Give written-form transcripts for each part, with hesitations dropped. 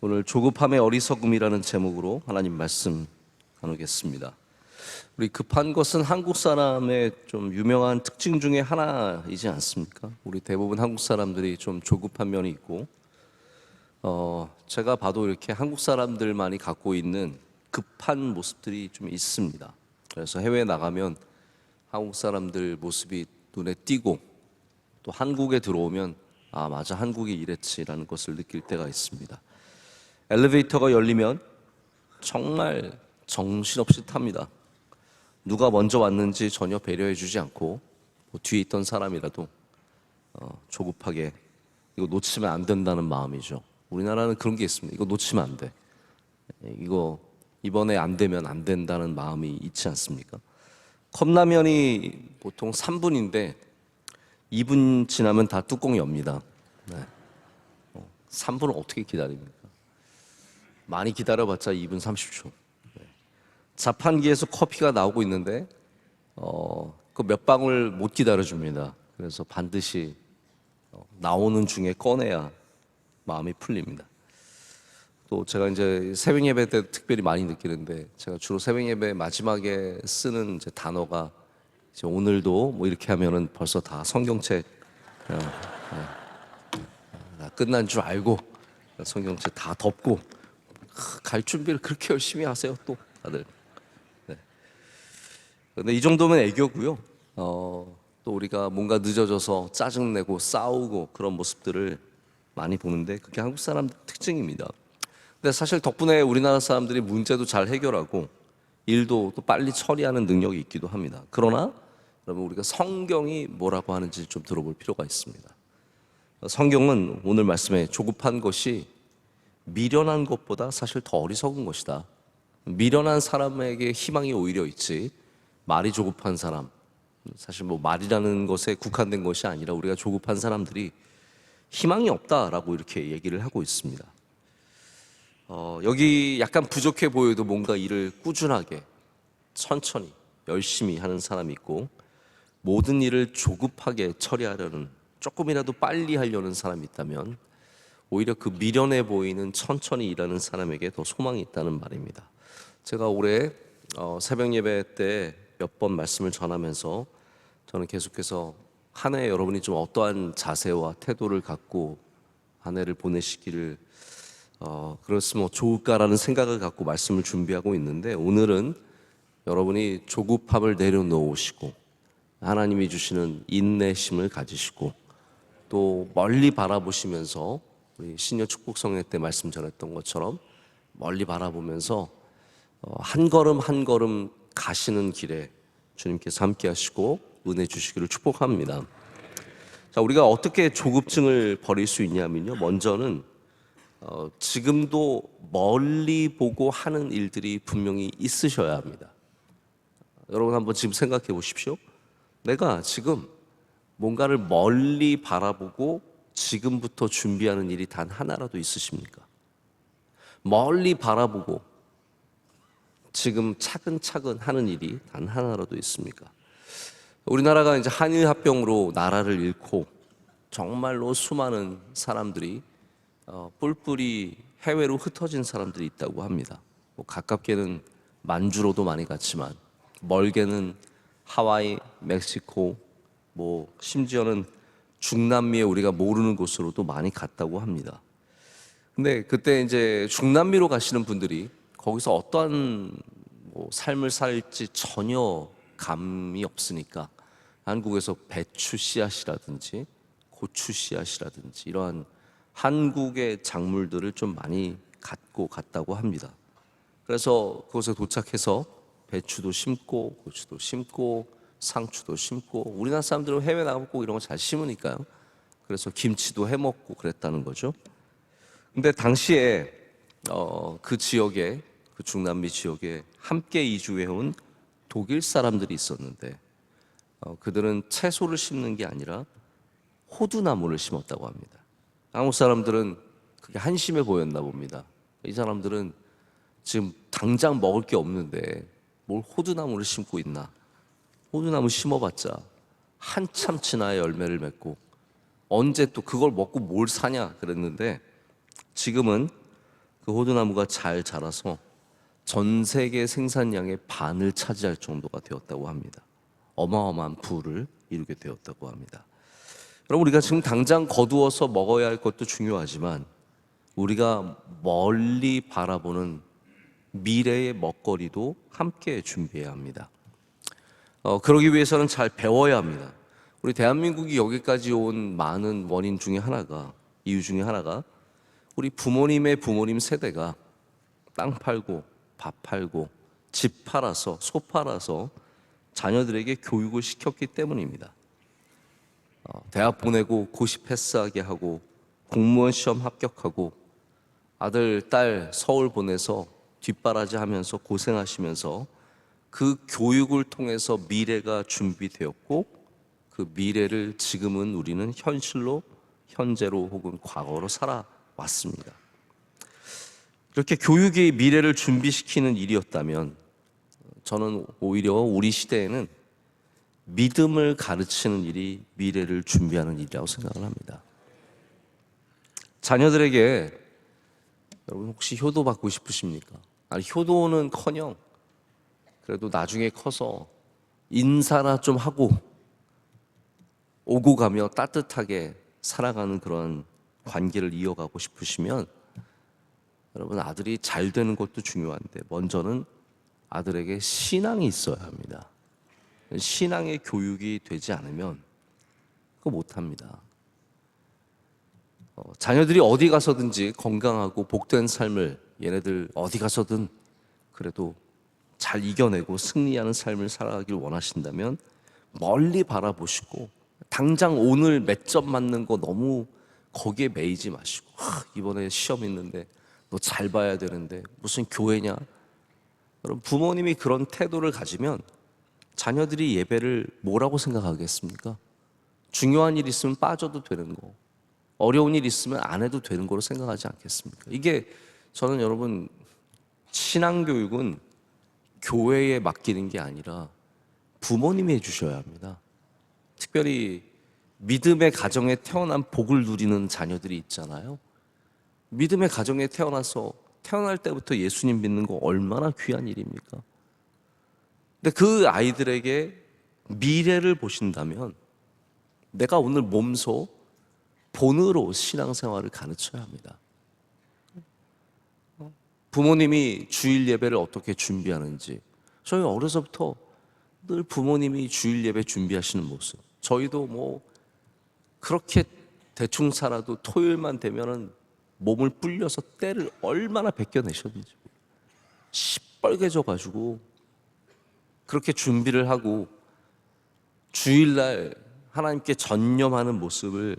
오늘 조급함의 어리석음이라는 제목으로 하나님 말씀 나누겠습니다. 우리 급한 것은 한국 사람의 좀 유명한 특징 중에 하나이지 않습니까? 우리 대부분 한국 사람들이 좀 조급한 면이 있고, 제가 봐도 이렇게 한국 사람들만이 갖고 있는 급한 모습들이 좀 있습니다. 그래서 해외에 나가면 한국 사람들 모습이 눈에 띄고, 또 한국에 들어오면 아 맞아 한국이 이랬지라는 것을 느낄 때가 있습니다. 엘리베이터가 열리면 정말 정신없이 탑니다. 누가 먼저 왔는지 전혀 배려해 주지 않고 뒤에 있던 사람이라도 조급하게 이거 놓치면 안 된다는 마음이죠. 우리나라는 그런 게 있습니다. 이거 놓치면 안 돼. 이거 이번에 안 되면 안 된다는 마음이 있지 않습니까? 컵라면이 보통 3분인데 2분 지나면 다 뚜껑이 엽니다. 3분을 어떻게 기다립니까? 많이 기다려봤자 2분 30초. 자판기에서 커피가 나오고 있는데 그 몇 방울 못 기다려줍니다. 그래서 반드시 나오는 중에 꺼내야 마음이 풀립니다. 또 제가 이제 새벽 예배 때 특별히 많이 느끼는데, 제가 주로 새벽 예배 마지막에 쓰는 이제 단어가 이제 오늘도 뭐 이렇게 하면은 벌써 다 성경책 끝난 줄 알고 성경책 다 덮고 갈 준비를 그렇게 열심히 하세요, 또 다들. 네. 근데 이 정도면 애교고요. 또 우리가 뭔가 늦어져서 짜증내고 싸우고 그런 모습들을 많이 보는데, 그게 한국 사람 특징입니다. 근데 사실 덕분에 우리나라 사람들이 문제도 잘 해결하고 일도 또 빨리 처리하는 능력이 있기도 합니다. 그러나 여러분, 우리가 성경이 뭐라고 하는지 좀 들어볼 필요가 있습니다. 성경은 오늘 말씀에 조급한 것이 미련한 것보다 사실 더 어리석은 것이다. 미련한 사람에게 희망이 오히려 있지, 말이 조급한 사람, 사실 뭐 말이라는 것에 국한된 것이 아니라 우리가 조급한 사람들이 희망이 없다라고 이렇게 얘기를 하고 있습니다. 여기 약간 부족해 보여도 뭔가 일을 꾸준하게 천천히 열심히 하는 사람이 있고, 모든 일을 조급하게 처리하려는, 조금이라도 빨리 하려는 사람이 있다면 오히려 그 미련해 보이는 천천히 일하는 사람에게 더 소망이 있다는 말입니다. 제가 올해 새벽 예배 때 몇 번 말씀을 전하면서 저는 계속해서 한 해 여러분이 좀 어떠한 자세와 태도를 갖고 한 해를 보내시기를 그렇으면 좋을까라는 생각을 갖고 말씀을 준비하고 있는데, 오늘은 여러분이 조급함을 내려놓으시고 하나님이 주시는 인내심을 가지시고 또 멀리 바라보시면서, 우리 신년 축복 성회 때 말씀 전했던 것처럼 멀리 바라보면서 한 걸음 한 걸음 가시는 길에 주님께서 함께 하시고 은혜 주시기를 축복합니다. 자, 우리가 어떻게 조급증을 버릴 수 있냐면요, 먼저는 지금도 멀리 보고 하는 일들이 분명히 있으셔야 합니다. 여러분 한번 지금 생각해 보십시오. 내가 지금 뭔가를 멀리 바라보고 지금부터 준비하는 일이 단 하나라도 있으십니까? 멀리 바라보고 지금 차근차근 하는 일이 단 하나라도 있습니까? 우리나라가 이제 한일 합병으로 나라를 잃고 정말로 수많은 사람들이 뿔뿔이 해외로 흩어진 사람들이 있다고 합니다. 뭐 가깝게는 만주로도 많이 갔지만 멀게는 하와이, 멕시코, 뭐 심지어는 중남미에 우리가 모르는 곳으로도 많이 갔다고 합니다. 근데 그때 이제 중남미로 가시는 분들이 거기서 어떠한 삶을 살지 전혀 감이 없으니까 한국에서 배추 씨앗이라든지 고추 씨앗이라든지 이러한 한국의 작물들을 좀 많이 갖고 갔다고 합니다. 그래서 그곳에 도착해서 배추도 심고 고추도 심고 상추도 심고, 우리나라 사람들은 해외 나가면 꼭 이런 거 잘 심으니까요. 그래서 김치도 해 먹고 그랬다는 거죠. 근데 당시에 그 지역에, 그 중남미 지역에 함께 이주해온 독일 사람들이 있었는데 그들은 채소를 심는 게 아니라 호두나무를 심었다고 합니다. 한국 사람들은 그게 한심해 보였나 봅니다. 이 사람들은 지금 당장 먹을 게 없는데 뭘 호두나무를 심고 있나. 호두나무 심어봤자 한참 지나야 열매를 맺고 언제 또 그걸 먹고 뭘 사냐 그랬는데, 지금은 그 호두나무가 잘 자라서 전 세계 생산량의 반을 차지할 정도가 되었다고 합니다. 어마어마한 부를 이루게 되었다고 합니다. 여러분, 우리가 지금 당장 거두어서 먹어야 할 것도 중요하지만 우리가 멀리 바라보는 미래의 먹거리도 함께 준비해야 합니다. 그러기 위해서는 잘 배워야 합니다. 우리 대한민국이 여기까지 온 많은 원인 중에 하나가, 이유 중에 하나가 우리 부모님의 부모님 세대가 땅 팔고 밥 팔고 집 팔아서 소 팔아서 자녀들에게 교육을 시켰기 때문입니다. 대학 보내고 고시 패스하게 하고 공무원 시험 합격하고 아들, 딸 서울 보내서 뒷바라지 하면서 고생하시면서 그 교육을 통해서 미래가 준비되었고 그 미래를 지금은 우리는 현실로, 현재로 혹은 과거로 살아왔습니다. 이렇게 교육이 미래를 준비시키는 일이었다면 저는 오히려 우리 시대에는 믿음을 가르치는 일이 미래를 준비하는 일이라고 생각을 합니다. 자녀들에게 여러분 혹시 효도 받고 싶으십니까? 아니, 효도는커녕 그래도 나중에 커서 인사나 좀 하고 오고 가며 따뜻하게 살아가는 그런 관계를 이어가고 싶으시면 여러분, 아들이 잘 되는 것도 중요한데 먼저는 아들에게 신앙이 있어야 합니다. 신앙의 교육이 되지 않으면 그거 못합니다. 자녀들이 어디 가서든지 건강하고 복된 삶을, 얘네들 어디 가서든 그래도 잘 이겨내고 승리하는 삶을 살아가길 원하신다면 멀리 바라보시고 당장 오늘 몇 점 맞는 거 너무 거기에 매이지 마시고, 이번에 시험 있는데 너 잘 봐야 되는데 무슨 교회냐? 여러분, 부모님이 그런 태도를 가지면 자녀들이 예배를 뭐라고 생각하겠습니까? 중요한 일 있으면 빠져도 되는 거, 어려운 일 있으면 안 해도 되는 거로 생각하지 않겠습니까? 이게 저는 여러분, 신앙교육은 교회에 맡기는 게 아니라 부모님이 해주셔야 합니다. 특별히 믿음의 가정에 태어난 복을 누리는 자녀들이 있잖아요. 믿음의 가정에 태어나서 태어날 때부터 예수님 믿는 거 얼마나 귀한 일입니까? 근데 그 아이들에게 미래를 보신다면 내가 오늘 몸소 본으로 신앙생활을 가르쳐야 합니다. 부모님이 주일 예배를 어떻게 준비하는지, 저희 어려서부터 늘 부모님이 주일 예배 준비하시는 모습, 저희도 뭐 그렇게 대충 살아도 토요일만 되면은 몸을 불려서 때를 얼마나 벗겨내셨는지 시뻘개져가지고 그렇게 준비를 하고 주일날 하나님께 전념하는 모습을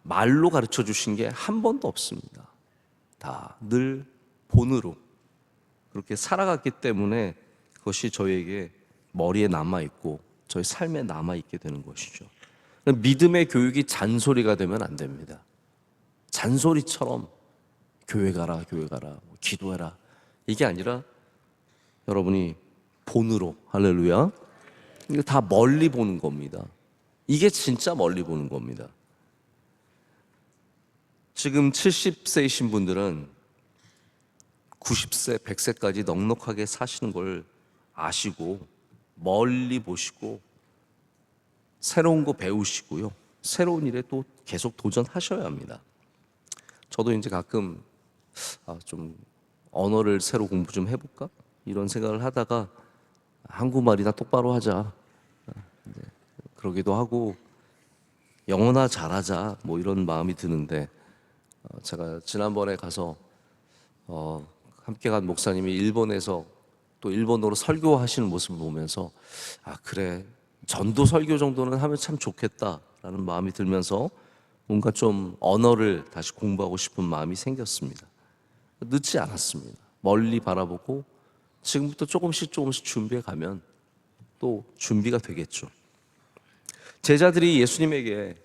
말로 가르쳐 주신 게 한 번도 없습니다. 다 늘 본으로 그렇게 살아갔기 때문에 그것이 저희에게 머리에 남아있고 저희 삶에 남아있게 되는 것이죠. 믿음의 교육이 잔소리가 되면 안 됩니다. 잔소리처럼 교회 가라, 기도해라, 이게 아니라 여러분이 본으로, 할렐루야, 이거 다 멀리 보는 겁니다. 이게 진짜 멀리 보는 겁니다. 지금 70세이신 분들은 90세, 100세까지 넉넉하게 사시는 걸 아시고 멀리 보시고 새로운 거 배우시고요, 새로운 일에 또 계속 도전하셔야 합니다. 저도 이제 가끔 좀 언어를 새로 공부 좀 해볼까? 이런 생각을 하다가 한국말이나 똑바로 하자, 그러기도 하고 영어나 잘하자, 뭐 이런 마음이 드는데 제가 지난번에 가서 함께 간 목사님이 일본에서 또 일본어로 설교하시는 모습을 보면서 그래, 전도 설교 정도는 하면 참 좋겠다라는 마음이 들면서 뭔가 좀 언어를 다시 공부하고 싶은 마음이 생겼습니다. 늦지 않았습니다. 멀리 바라보고 지금부터 조금씩 준비해 가면 또 준비가 되겠죠. 제자들이 예수님에게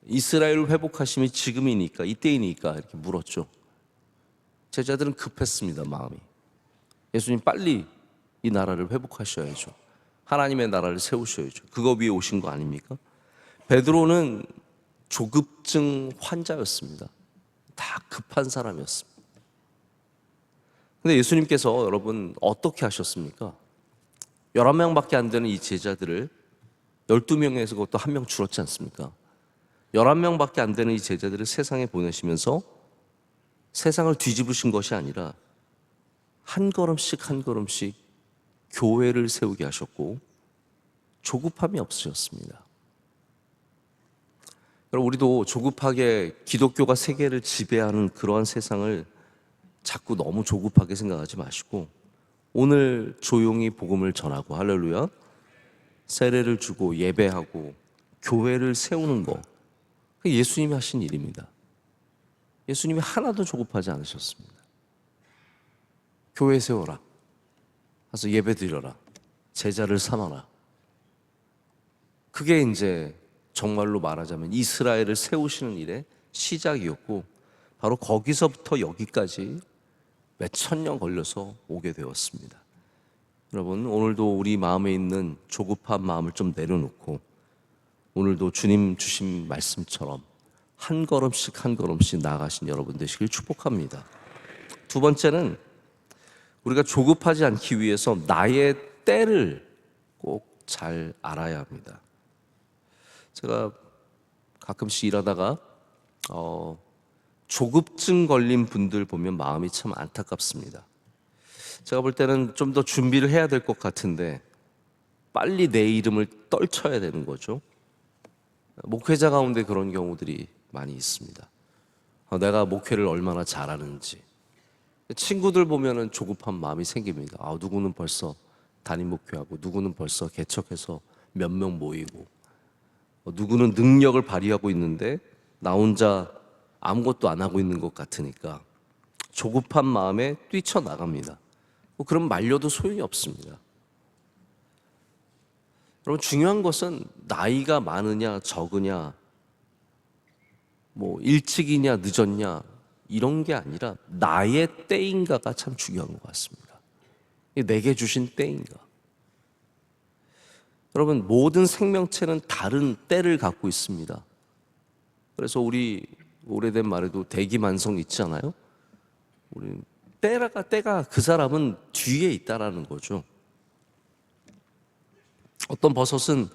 이스라엘을 회복하심이 지금이니까, 이때이니까 이렇게 물었죠. 제자들은 급했습니다, 마음이. 예수님, 빨리 이 나라를 회복하셔야죠. 하나님의 나라를 세우셔야죠. 그거 위해 오신 거 아닙니까? 베드로는 조급증 환자였습니다. 다 급한 사람이었습니다. 근데 예수님께서 여러분 어떻게 하셨습니까? 11명밖에 안 되는 이 제자들을 12명에서 그것도 한 명 줄었지 않습니까? 11명밖에 안 되는 이 제자들을 세상에 보내시면서 세상을 뒤집으신 것이 아니라 한 걸음씩 한 걸음씩 교회를 세우게 하셨고 조급함이 없으셨습니다. 여러분, 우리도 조급하게 기독교가 세계를 지배하는 그러한 세상을 자꾸 너무 조급하게 생각하지 마시고 오늘 조용히 복음을 전하고, 할렐루야, 세례를 주고 예배하고 교회를 세우는 거, 그게 예수님이 하신 일입니다. 예수님이 하나도 조급하지 않으셨습니다. 교회 세워라, 가서 예배 드려라, 제자를 삼아라. 그게 이제 정말로 말하자면 이스라엘을 세우시는 일의 시작이었고, 바로 거기서부터 여기까지 몇 천 년 걸려서 오게 되었습니다. 여러분, 오늘도 우리 마음에 있는 조급한 마음을 좀 내려놓고 오늘도 주님 주신 말씀처럼 한 걸음씩 한 걸음씩 나아가신 여러분 되시길 축복합니다. 두 번째는 우리가 조급하지 않기 위해서 나의 때를 꼭 잘 알아야 합니다. 제가 가끔씩 일하다가 조급증 걸린 분들 보면 마음이 참 안타깝습니다. 제가 볼 때는 좀 더 준비를 해야 될 것 같은데 빨리 내 이름을 떨쳐야 되는 거죠. 목회자 가운데 그런 경우들이 많이 있습니다. 내가 목회를 얼마나 잘하는지. 친구들 보면은 조급한 마음이 생깁니다. 누구는 벌써 담임 목회하고, 누구는 벌써 개척해서 몇 명 모이고, 누구는 능력을 발휘하고 있는데 나 혼자 아무것도 안 하고 있는 것 같으니까 조급한 마음에 뛰쳐나갑니다. 그럼 말려도 소용이 없습니다. 여러분, 중요한 것은 나이가 많으냐 적으냐, 일찍이냐 늦었냐 이런 게 아니라 나의 때인가가 참 중요한 것 같습니다. 내게 주신 때인가. 여러분, 모든 생명체는 다른 때를 갖고 있습니다. 그래서 우리 오래된 말에도 대기만성 있지 않아요? 우리 때가 그 사람은 뒤에 있다라는 거죠. 어떤 버섯은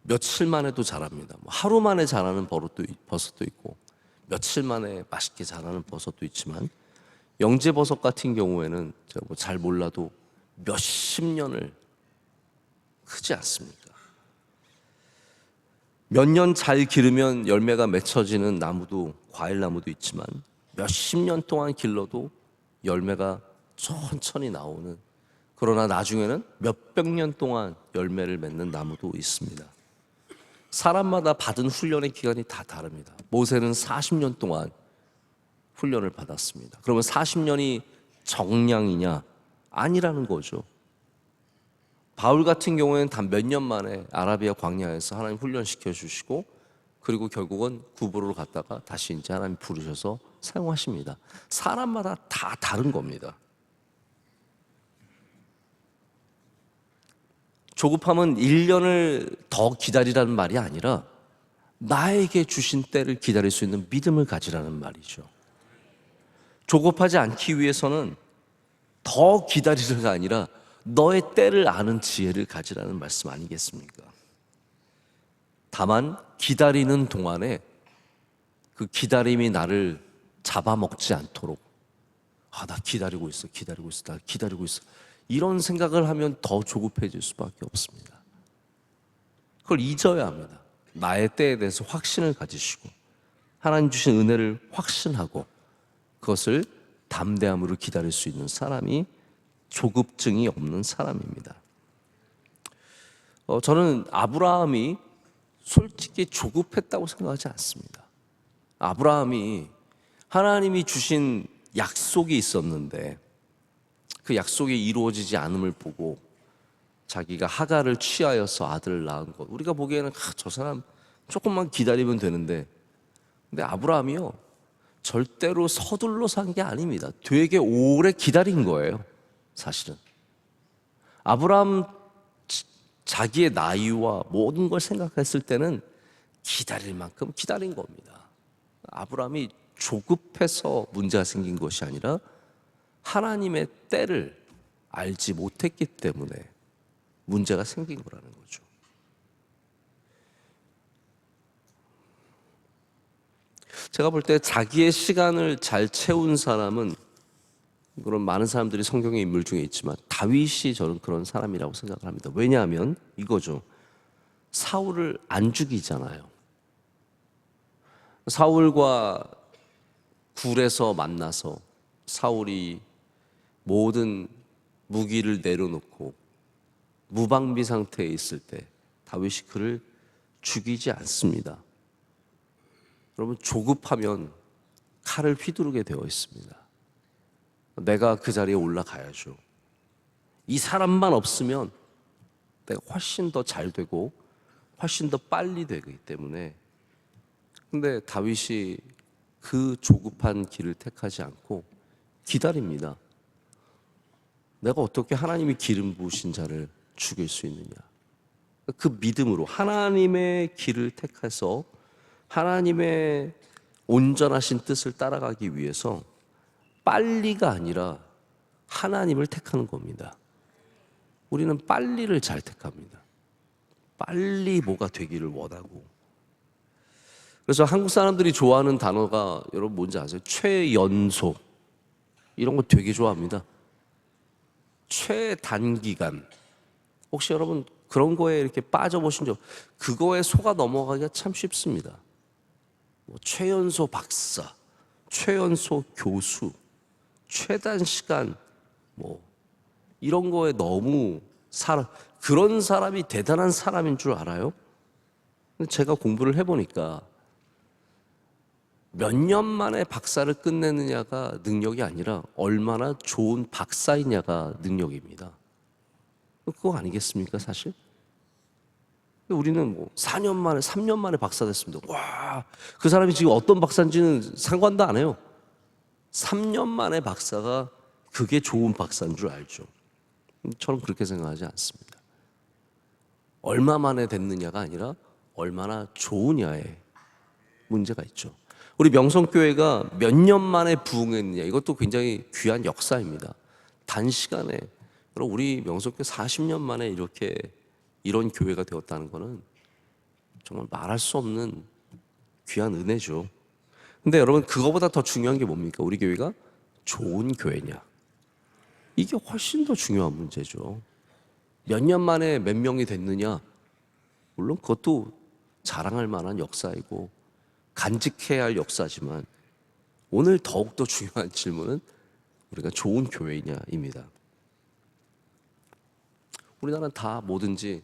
며칠 만에도 자랍니다. 하루 만에 자라는 버섯도 있고 며칠 만에 맛있게 자라는 버섯도 있지만, 영재버섯 같은 경우에는 제가 잘 몰라도 몇십 년을 크지 않습니까? 몇 년 잘 기르면 열매가 맺혀지는 나무도, 과일나무도 있지만 몇십 년 동안 길러도 열매가 천천히 나오는, 그러나 나중에는 몇백 년 동안 열매를 맺는 나무도 있습니다. 사람마다 받은 훈련의 기간이 다 다릅니다. 모세는 40년 동안 훈련을 받았습니다. 그러면 40년이 정량이냐? 아니라는 거죠. 바울 같은 경우에는 단 몇 년 만에 아라비아 광야에서 하나님 훈련시켜 주시고, 그리고 결국은 구브로로 갔다가 다시 이제 하나님 부르셔서 사용하십니다. 사람마다 다 다른 겁니다. 조급함은 1년을 더 기다리라는 말이 아니라 나에게 주신 때를 기다릴 수 있는 믿음을 가지라는 말이죠. 조급하지 않기 위해서는 더 기다리려가 아니라 너의 때를 아는 지혜를 가지라는 말씀 아니겠습니까? 다만 기다리는 동안에 그 기다림이 나를 잡아먹지 않도록, 나 기다리고 있어, 나 기다리고 있어, 이런 생각을 하면 더 조급해질 수밖에 없습니다. 그걸 잊어야 합니다. 나의 때에 대해서 확신을 가지시고 하나님 주신 은혜를 확신하고 그것을 담대함으로 기다릴 수 있는 사람이 조급증이 없는 사람입니다. 저는 아브라함이 솔직히 조급했다고 생각하지 않습니다. 아브라함이 하나님이 주신 약속이 있었는데 그 약속이 이루어지지 않음을 보고 자기가 하갈을 취하여서 아들을 낳은 것, 우리가 보기에는 저 사람 조금만 기다리면 되는데, 근데 아브라함이요 절대로 서둘러 산 게 아닙니다. 되게 오래 기다린 거예요. 사실은 아브라함 자기의 나이와 모든 걸 생각했을 때는 기다릴 만큼 기다린 겁니다. 아브라함이 조급해서 문제가 생긴 것이 아니라 하나님의 때를 알지 못했기 때문에 문제가 생긴 거라는 거죠. 제가 볼 때 자기의 시간을 잘 채운 사람은, 그런 많은 사람들이 성경의 인물 중에 있지만 다윗이 저는 그런 사람이라고 생각을 합니다. 왜냐하면 이거죠. 사울을 안 죽이잖아요. 사울과 굴에서 만나서 사울이 모든 무기를 내려놓고 무방비 상태에 있을 때 다윗이 그를 죽이지 않습니다. 여러분, 조급하면 칼을 휘두르게 되어 있습니다. 내가 그 자리에 올라가야죠. 이 사람만 없으면 내가 훨씬 더 잘 되고 훨씬 더 빨리 되기 때문에. 근데 다윗이 그 조급한 길을 택하지 않고 기다립니다. 내가 어떻게 하나님이 기름 부으신 자를 죽일 수 있느냐. 그 믿음으로 하나님의 길을 택해서 하나님의 온전하신 뜻을 따라가기 위해서 빨리가 아니라 하나님을 택하는 겁니다. 우리는 빨리를 잘 택합니다. 빨리 뭐가 되기를 원하고. 그래서 한국 사람들이 좋아하는 단어가 여러분 뭔지 아세요? 최연소. 이런 거 되게 좋아합니다. 최단기간. 혹시 여러분 그런 거에 이렇게 빠져보신 적, 그거에 속아 넘어가기가 참 쉽습니다. 뭐 최연소 박사, 최연소 교수, 최단 시간, 뭐 이런 거에 너무 그런 사람이 대단한 사람인 줄 알아요? 근데 제가 공부를 해보니까 몇 년 만에 박사를 끝내느냐가 능력이 아니라 얼마나 좋은 박사이냐가 능력입니다. 그거 아니겠습니까, 사실? 우리는 뭐 4년 만에, 3년 만에 박사 됐습니다. 와, 그 사람이 지금 어떤 박사인지는 상관도 안 해요. 3년 만에 박사가 그게 좋은 박사인 줄 알죠. 저는 그렇게 생각하지 않습니다. 얼마 만에 됐느냐가 아니라 얼마나 좋으냐에 문제가 있죠. 우리 명성교회가 몇 년 만에 부흥했느냐, 이것도 굉장히 귀한 역사입니다. 단시간에, 우리 명성교회 40년 만에 이런 교회가 되었다는 것은 정말 말할 수 없는 귀한 은혜죠. 근데 여러분, 그거보다 더 중요한 게 뭡니까? 우리 교회가 좋은 교회냐, 이게 훨씬 더 중요한 문제죠. 몇 년 만에 몇 명이 됐느냐, 물론 그것도 자랑할 만한 역사이고 간직해야 할 역사지만, 오늘 더욱더 중요한 질문은 우리가 좋은 교회이냐입니다. 우리나라는 다 뭐든지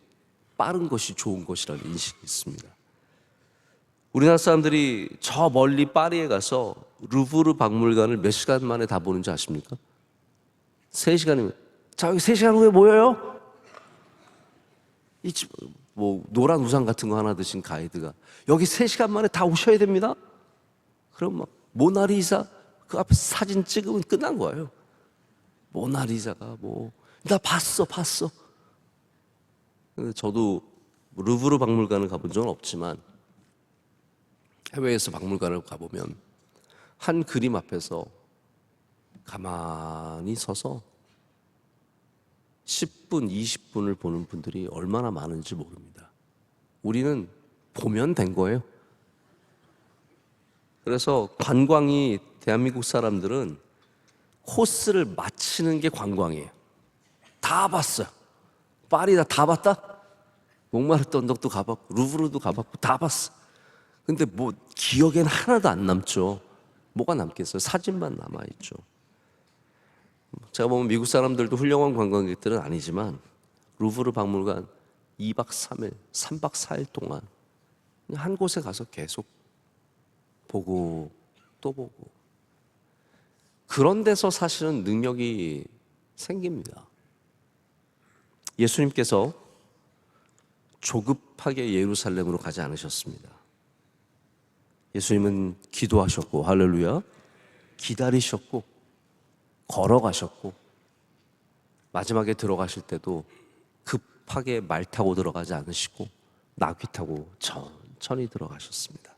빠른 것이 좋은 것이라는 인식이 있습니다. 우리나라 사람들이 저 멀리 파리에 가서 루브르 박물관을 몇 시간 만에 다 보는지 아십니까? 3시간이면, 자, 여기 3시간 후에 모여요? 뭐 노란 우산 같은 거 하나 드신 가이드가 여기 3시간 만에 다 오셔야 됩니다. 그럼 막 모나리자 그 앞에 사진 찍으면 끝난 거예요. 모나리자가 나 봤어. 근데 저도 루브르 박물관을 가본 적은 없지만 해외에서 박물관을 가보면 한 그림 앞에서 가만히 서서 10분, 20분을 보는 분들이 얼마나 많은지 모릅니다. 우리는 보면 된 거예요. 그래서 관광이, 대한민국 사람들은 코스를 마치는 게 관광이에요. 다 봤어요. 파리 다 봤다? 몽마르트 언덕도 가봤고 루브르도 가봤고 다 봤어. 근데 뭐 기억엔 하나도 안 남죠. 뭐가 남겠어요? 사진만 남아있죠. 제가 보면 미국 사람들도 훌륭한 관광객들은 아니지만 루브르 박물관 2박 3일, 3박 4일 동안 그냥 한 곳에 가서 계속 보고 또 보고, 그런 데서 사실은 능력이 생깁니다. 예수님께서 조급하게 예루살렘으로 가지 않으셨습니다. 예수님은 기도하셨고, 할렐루야, 기다리셨고, 걸어가셨고, 마지막에 들어가실 때도 급하게 말 타고 들어가지 않으시고 나귀 타고 천천히 들어가셨습니다.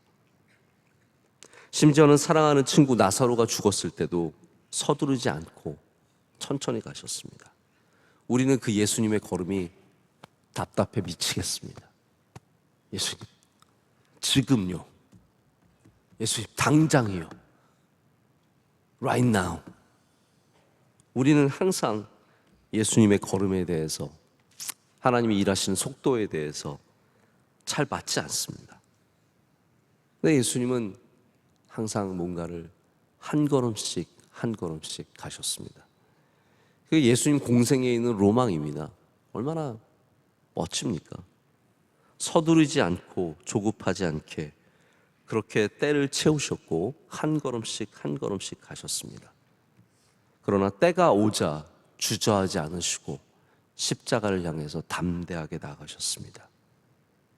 심지어는 사랑하는 친구 나사로가 죽었을 때도 서두르지 않고 천천히 가셨습니다. 우리는 그 예수님의 걸음이 답답해 미치겠습니다. 예수님, 지금요. 예수님, 당장이요. Right now. 우리는 항상 예수님의 걸음에 대해서, 하나님이 일하시는 속도에 대해서 잘 맞지 않습니다. 근데 예수님은 항상 뭔가를 한 걸음씩 한 걸음씩 가셨습니다. 그 예수님 공생에 있는 로망입니다. 얼마나 멋집니까? 서두르지 않고 조급하지 않게 그렇게 때를 채우셨고 한 걸음씩 한 걸음씩 가셨습니다. 그러나 때가 오자 주저하지 않으시고 십자가를 향해서 담대하게 나가셨습니다.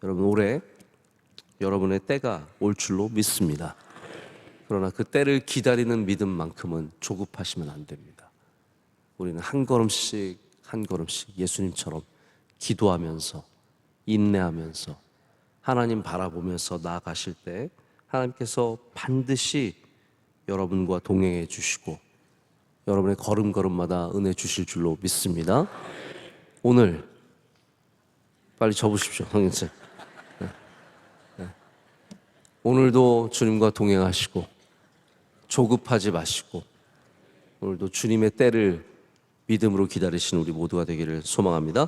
여러분, 올해 여러분의 때가 올 줄로 믿습니다. 그러나 그 때를 기다리는 믿음만큼은 조급하시면 안 됩니다. 우리는 한 걸음씩 한 걸음씩 예수님처럼 기도하면서 인내하면서 하나님 바라보면서 나아가실 때 하나님께서 반드시 여러분과 동행해 주시고 여러분의 걸음걸음마다 은혜 주실 줄로 믿습니다. 오늘 빨리 접으십시오, 성인쌤. 오늘도 주님과 동행하시고 조급하지 마시고 오늘도 주님의 때를 믿음으로 기다리시는 우리 모두가 되기를 소망합니다.